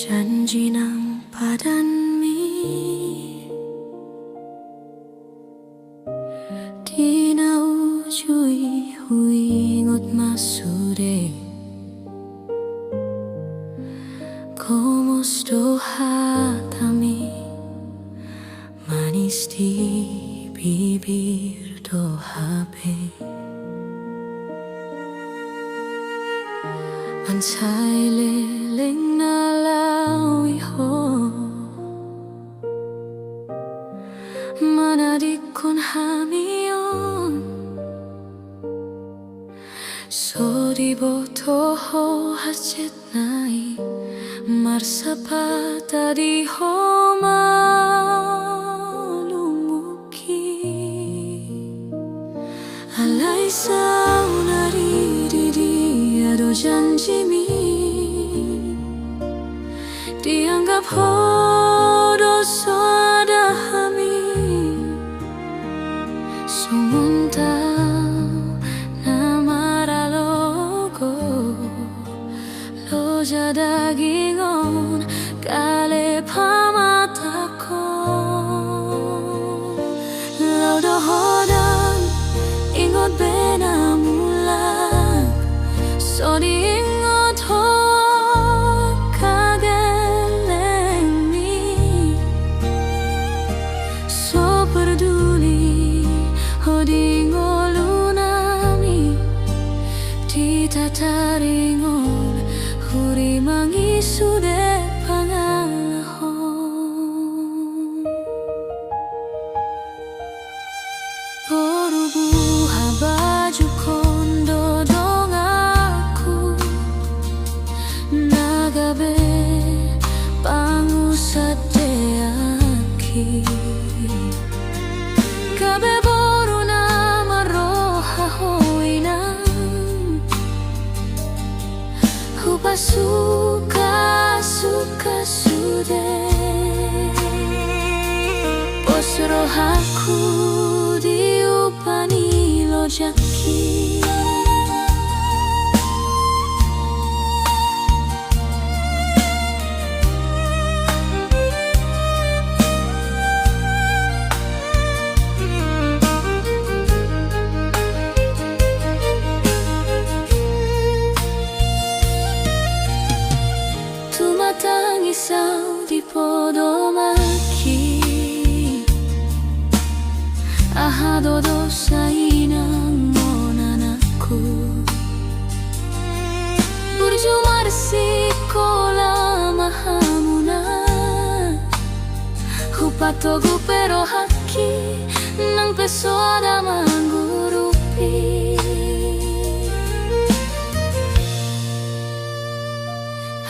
Janji ng padanmi Di na ujui huingot masude Kumusto hatami Manis di bibir do habe Ansay liling na lawi ho Manadikon hamion Sodi boto ho hacet nai Marsapata di ho malumuki Alay saunari di ado janjimi Dianggap hodoso ada hami Sumuntang namaralogo Loja dagingon kale pamatako Laudo hodan ingot benamulan Sodi ingot ho kagelengni So peduli hodingo lunami Tita taringon huri mangisude pangalahon Porubu habaju kondo dong aku Nagabe pangusat deaki Kabe boru na maroha hoinang Hupa suka sude Posro haku diupani lojaki Tumatangisaw di podomaki Ahadodo sa inang monanaku Burjumarsiko mahamuna Hupatogu pero haki Nang pesoda manggurupi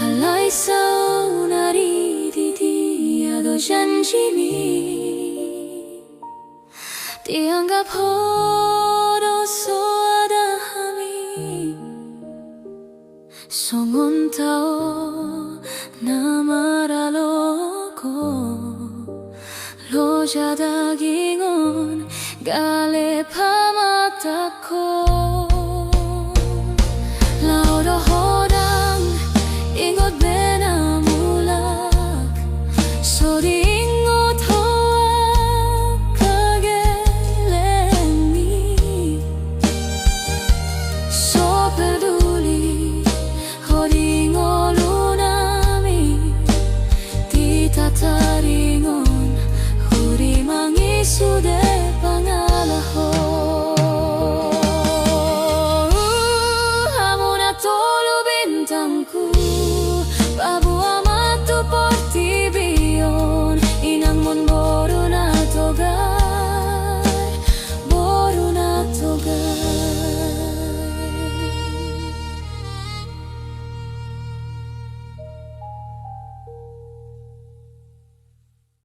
Alay saunari di ado janjimi Dianggap hodoso ada hami Songon tao namaralogo Loja dagingon gale pamatak